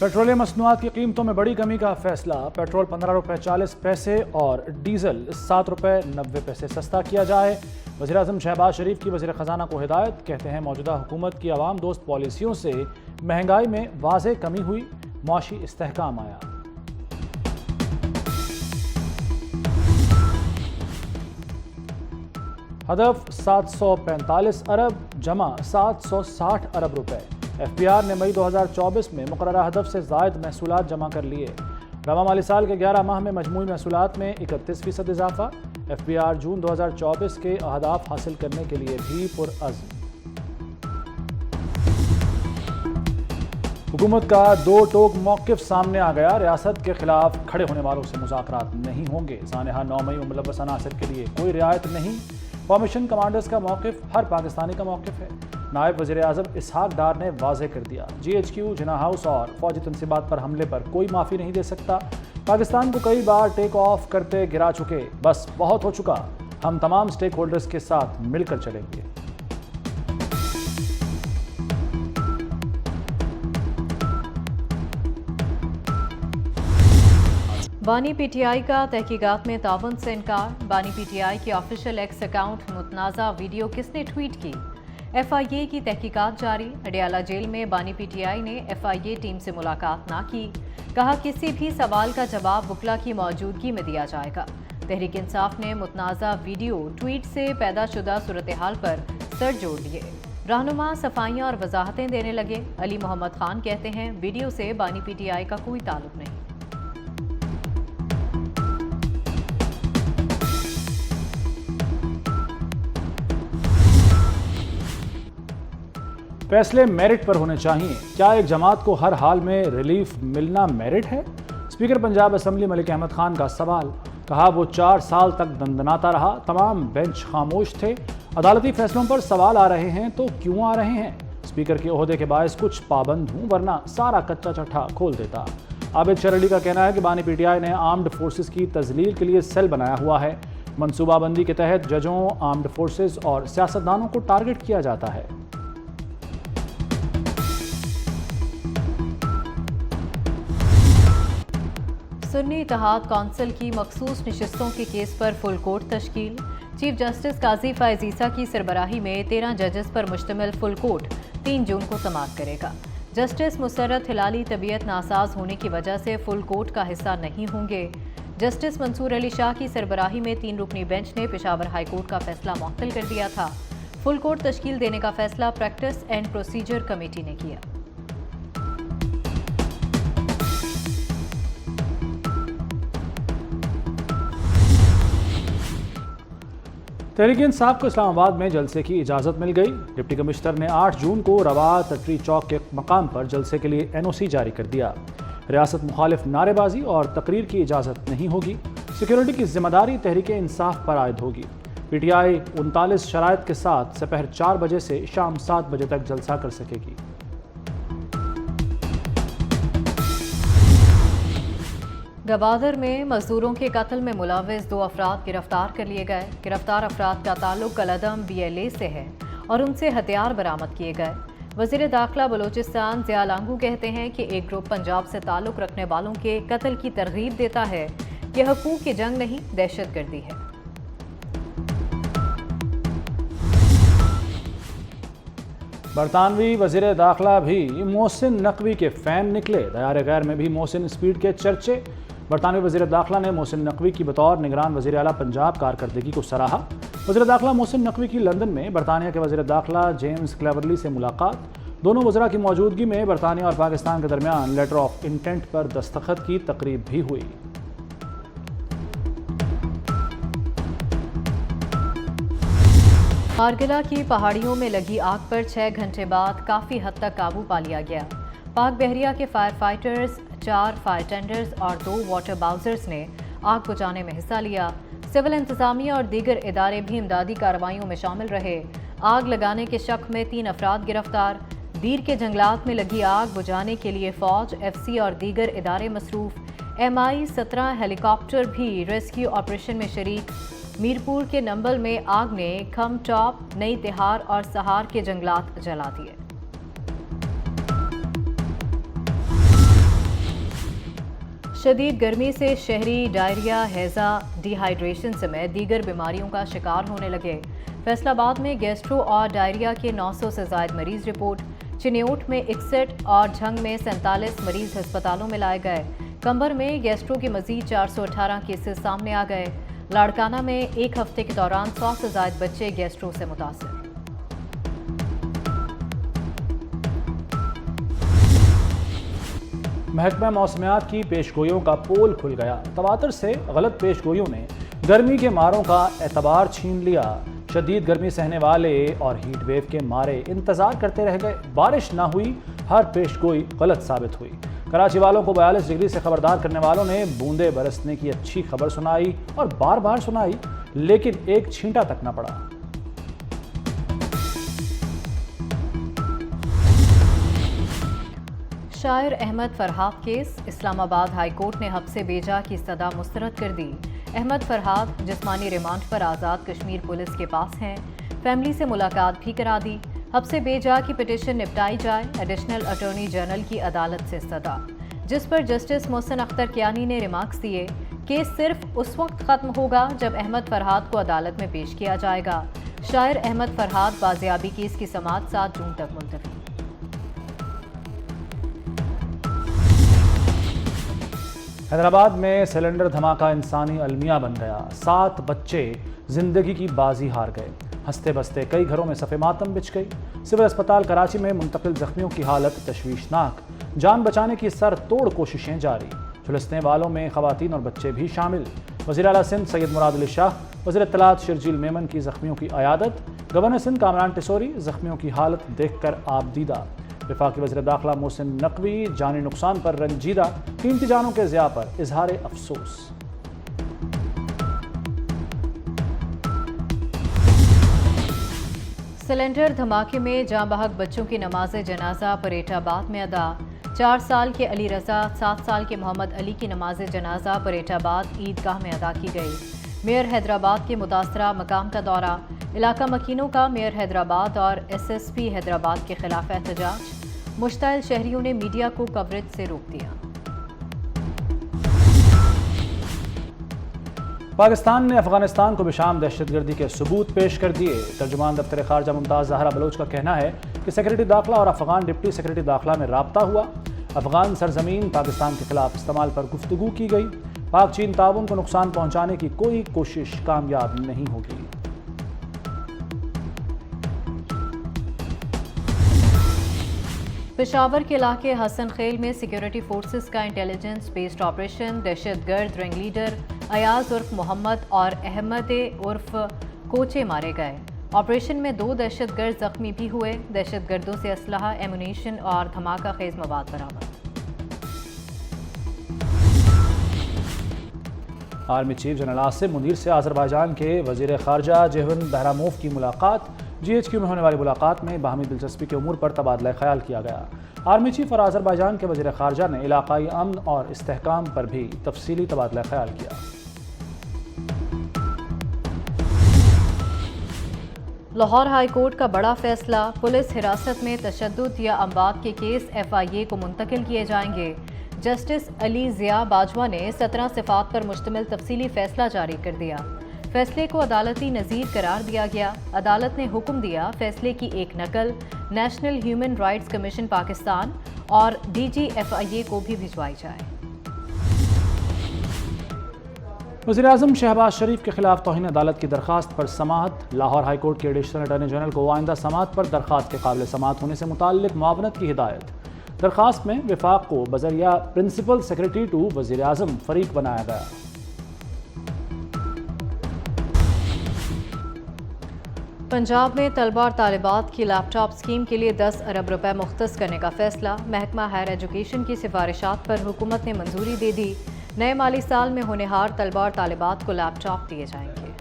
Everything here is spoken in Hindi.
पेट्रोलियम मसनूआत की कीमतों में बड़ी कमी का फैसला। पेट्रोल 15 रुपये 40 पैसे और डीजल 7 रुपये 90 पैसे सस्ता किया जाए। वज़ीर-ए-आज़म शहबाज शरीफ की वज़ीर ख़जाना को हिदायत। कहते हैं मौजूदा हुकूमत की आवाम दोस्त पॉलिसियों से महंगाई में वाज़ेह कमी हुई, मुआशी इस्तेहकाम आया। हदफ 745 अरब जमा 760 अरब रुपए। FPR ने मई 2024 में मुकर्ररा हदफ से ज़ायद महसूलात जमा कर लिए। रवा माली साल के 11 माह में मजमूई महसूलात में 31% इजाफा। FPR जून 2024 के अहदाफ हासिल करने के लिए भी पुरअज़्म। हुकूमत का दो टोक मौक़िफ़ सामने आ गया। रियासत के खिलाफ खड़े होने वालों से मुज़ाकरात नहीं होंगे। सानहा 9 मई में मुलव्वस अनासर के लिए कोई रियायत नहीं। फॉर्मेशन कमांडर्स का मौक़िफ़ हर पाकिस्तानी का मौक़िफ़ है। नायब वज़ीर-ए-आज़म इसहाक डार ने वाज़ेह कर दिया, GHQ, जिन्ना हाउस और फौजी तनसीबात पर हमले पर कोई माफ़ी नहीं दे सकता। पाकिस्तान को कई बार टेक ऑफ करते गिरा चुके, बस बहुत हो चुका। हम तमाम स्टेक होल्डर्स के साथ मिलकर चलेंगे। बानी PTI का तहकीकात में ताउन से इनकार। बानी PTI के ऑफिशियल एक्स अकाउंट मुतनाज़ा वीडियो किसने ट्वीट की? FIA की तहकीकात जारी। अडियाला जेल में बानी PTI ने FIA टीम से मुलाकात ना की। कहा किसी भी सवाल का जवाब वकला की मौजूदगी में दिया जाएगा। तहरीक इंसाफ ने मुतनाज़ा वीडियो ट्वीट से पैदा शुदा सूरत हाल पर सर जोड़ लिए। रहनुमा सफाइयाँ और वजाहतें देने लगे। अली मोहम्मद खान कहते हैं वीडियो से बानी PTI का कोई ताल्लुक नहीं। फैसले मेरिट पर होने चाहिए। क्या एक जमात को हर हाल में रिलीफ मिलना मेरिट है? स्पीकर पंजाब असम्बली मलिक अहमद खान का सवाल। कहा वो 4 साल तक दंदनाता रहा, तमाम बेंच खामोश थे। अदालती फैसलों पर सवाल आ रहे हैं तो क्यों आ रहे हैं? स्पीकर के ओहदे के बायस कुछ पाबंद हूँ, वरना सारा कच्चा चट्ठा खोल देता। आबिद शरली का कहना है कि बानी PTI ने आर्म्ड फोर्सेस की तजलील के लिए सेल बनाया हुआ है। मनसूबाबंदी के तहत जजों, आर्म्ड फोर्सेस और सियासतदानों को टारगेट किया जाता है। सुन्नी इत्तेहाद कौंसिल की मखसूस नशिस्तों के केस पर फुल कोर्ट तश्कील। चीफ जस्टिस काजी फ़ाइज़ ईसा की सरबराही में 13 जजेस पर मुश्तमिल फुल कोर्ट 3 जून को समाअत करेगा। जस्टिस मुसर्रत हिलाली तबीयत नासाज होने की वजह से फुल कोर्ट का हिस्सा नहीं होंगे। जस्टिस मंसूर अली शाह की सरबराही में 3 रुकनी बेंच ने पेशावर हाई कोर्ट का फैसला मुअत्तल कर दिया था। फुल कोर्ट तश्कील देने का फैसला प्रैक्टिस एंड प्रोसीजर कमेटी ने किया। तहरीक इंसाफ को इस्लामाबाद में जलसे की इजाज़त मिल गई। डिप्टी कमिश्नर ने 8 जून को रवा टटरी चौक के मकाम पर जलसे के लिए NOC जारी कर दिया। रियासत मुखालिफ नारेबाजी और तकरीर की इजाज़त नहीं होगी। सिक्योरिटी की जिम्मेदारी तहरीक इंसाफ पर आयद होगी। PTI 39 शराइत के साथ दोपहर 4 बजे से शाम 7 बजे तक जलसा कर सकेगी। गवादर में मजदूरों के कत्ल में मुलव्वस 2 अफराद गिरफ्तार कर लिए गए। गिरफ्तार अफराद का ताल्लुक कलअदम BLA से है और उनसे हथियार बरामद किए गए। वज़ीर दाखिला बलोचिस्तान ज़िया लांगू कहते हैं कि एक ग्रुप पंजाब से ताल्लुक रखने वालों के कत्ल की तरगीब देता है। यह हकूक़ की जंग नहीं, दहशतगर्दी है। बरतानवी वज़ीर दाखिला भी मोहसिन नकवी के फ़ैन निकले। दयार गैर में भी मोहसिन स्पीड के चर्चे। बरतानवी वज़ीर दाखिला ने मोहसिन नकवी की बतौर निगरान वज़ीर आला पंजाब कारकर्दगी को सराहा। वज़ीर दाखिला मोहसिन नकवी की लंदन में बरतानिया के वज़ीर दाखिला जेम्स क्लेवरली से मुलाकात। दोनों वज़रा की मौजूदगी में बरतानिया और पाकिस्तान के दरमियान लेटर ऑफ इंटेंट पर दस्तखत की तकरीब भी हुई। कारगिला की पहाड़ियों में लगी आग पर 6 घंटे बाद काफ़ी हद तक काबू पा लिया गया। पाक बहरिया के फायर फाइटर्स, 4 फायर टेंडर्स और 2 वाटर बाउजर्स ने आग बुझाने में हिस्सा लिया। सिविल इंतजामिया और दीगर इदारे भी इमदादी कार्रवाइयों में शामिल रहे। आग लगाने के शक में 3 अफराद गिरफ्तार। दीर के जंगलात में लगी आग बुझाने के लिए फौज, FC और दीगर इदारे मसरूफ। MI-17 हेलीकॉप्टर भी रेस्क्यू ऑपरेशन में शरीक। मीरपुर के नंबल में आग ने खम टॉप, नई तिहार और सहार के जंगलात जला दिए। शदीद गर्मी से शहरी डायरिया, हैज़ा, डिहाइड्रेशन समेत दीगर बीमारियों का शिकार होने लगे। फैसलाबाद में गैस्ट्रो और डायरिया के 900 से ज़ायद मरीज रिपोर्ट। चिन्योट में 61 और झंग में 47 मरीज अस्पतालों में लाए गए। कंबर में गैस्ट्रो के मजीद 418 केसेस सामने आ गए। लाड़काना में एक हफ्ते के दौरान 100 से ज़ायद बच्चे गैस्ट्रो से मुतासर। महकमा मौसमियात की पेशगोइयों का पोल खुल गया। तवातर से गलत पेशगोइयों ने गर्मी के मारों का एतबार छीन लिया। शदीद गर्मी सहने वाले और हीट वेव के मारे इंतजार करते रह गए। बारिश ना हुई, हर पेशगोई गलत साबित हुई। कराची वालों को 42 डिग्री से खबरदार करने वालों ने बूंदे बरसने की अच्छी खबर सुनाई और बार बार सुनाई, लेकिन एक छींटा तक न पड़ा। शायर Ahmad Farhad case, Islamabad high court ने हब्से बेजा की सजा मुस्तरद कर दी। अहमद फरहाद जिस्मानी रिमांड पर आज़ाद कश्मीर पुलिस के पास हैं। फैमिली से मुलाकात भी करा दी। हब्से बेजा की पिटीशन निपटाई जाए। एडिशनल अटॉर्नी जनरल की अदालत से सदा, जिस पर जस्टिस मोहसिन अख्तर कियानी ने रिमार्क्स दिए। केस सिर्फ उस वक्त खत्म होगा जब अहमद फरहाद को अदालत में पेश किया जाएगा। शायर अहमद फरहाद बाजियाबी केस की समाअत 7 जून तक मुलतवी। हैदराबाद में सिलेंडर धमाका इंसानी अलमिया बन गया। 7 बच्चे जिंदगी की बाजी हार गए। हंसते बसते कई घरों में सफ़े मातम बिछ गई। सिविल अस्पताल कराची में मुंतकिल जख्मियों की हालत तशवीशनाक। जान बचाने की सर तोड़ कोशिशें जारी। झुलसने वालों में खवातीन और बच्चे भी शामिल। वज़ीर आला सिंध सैयद मुराद अली शाह, वज़ीर इत्तलात शर्जील मेमन की जख्मियों की अयादत। गवर्नर सिंध कामरान टिसोरी जख्मियों की हालत देखकर आपदीदा। वफाकी वज़ीर दाखिला मोहसिन नकवी जानी नुकसान पर रंजीदा। कीमती जानों के ज़िया पर इजहार अफसोस। सिलेंडर धमाके में जाँ बहक बच्चों की नमाज जनाजा परेटाबाद में अदा। 4 साल के अली रजा, 7 साल के मोहम्मद अली की नमाज जनाजा परेटाबाद ईदगाह में अदा की गई। मेयर हैदराबाद के मुतासरा मकाम का दौरा। इलाका मकीनों का मेयर हैदराबाद और SSP हैदराबाद के खिलाफ एहतजाज। मुश्ताइल शहरियों ने मीडिया को कवरेज से रोक दिया। पाकिस्तान ने अफगानिस्तान को बिशाम दहशतगर्दी के सबूत पेश कर दिए। तर्जुमान दफ्तर खारजा मुमताज़ ज़हरा बलोच का कहना है कि सेक्रेटरी दाखिला और अफगान डिप्टी सेक्रेटरी दाखिला में राब्ता हुआ। अफगान सरजमीन पाकिस्तान के खिलाफ इस्तेमाल पर गुफ्तगू की गई। पाक चीन ताउन को नुकसान पहुंचाने की कोई कोशिश कामयाब नहीं होगी। पेशावर के इलाके हसन खेल में सिक्योरिटी फोर्सेस का इंटेलिजेंस बेस्ड ऑपरेशन। दहशतगर्द रिंग लीडर अयाज उर्फ मोहम्मद और अहमद उर्फ कोचे मारे गए। ऑपरेशन में 2 दहशतगर्द जख्मी भी हुए। दहशतगर्दों से असलहा, एमुनेशन और धमाका खेज मवाद बरामद। Army chief general Asim Munir से आज़रबाईजान के वज़ीर ख़ारजा जेवन बहरामोव की मुलाकात। GHQ में होने वाली मुलाकात में बाहमी दिलचस्पी के उमूर पर तबादला ख्याल किया गया। आर्मी चीफ और आज़रबाईजान के वज़ीर ख़ारजा ने इलाकाई अमन और इस्तेहकाम पर भी तफसीली तबादला ख्याल किया। लाहौर हाई कोर्ट का बड़ा फैसला। पुलिस हिरासत में तशद्दुद या अमवात के केस FIA को मुंतकिल किए जाएंगे। जस्टिस अली ज़िया बाजवा ने 17 सिफात पर मुश्तमिल तफसीली फैसला जारी कर दिया। फैसले को अदालती नज़ीर करार दिया गया। अदालत ने हुक्म दिया फैसले की एक नकल national human rights commission Pakistan और DG FIA को भी भिजवाई जाए। वज़ीर आज़म शहबाज शरीफ के खिलाफ तौहीन अदालत की दरख्वास्त पर समाअत। लाहौर हाई कोर्ट के एडिशनल अटॉर्नी जनरल को आइंदा समाअत पर दरख्वास्त के काबिल समाअत होने से मुताल्लिक मुआवनत की हिदायत। दरख्वास्त में विफाक को बजरिया प्रिंसिपल सेक्रेटरी टू वज़ीर आज़म फरीक बनाया गया। पंजाब में तलबा और तालिबात की लैपटॉप स्कीम के लिए 10 अरब रुपए मुख्तस करने का फैसला। महकमा हायर एजुकेशन की सिफारिशात पर हुकूमत ने मंजूरी दे दी। नए माली साल में होनहार तलबा और तालिबात को लैपटॉप दिए जाएंगे।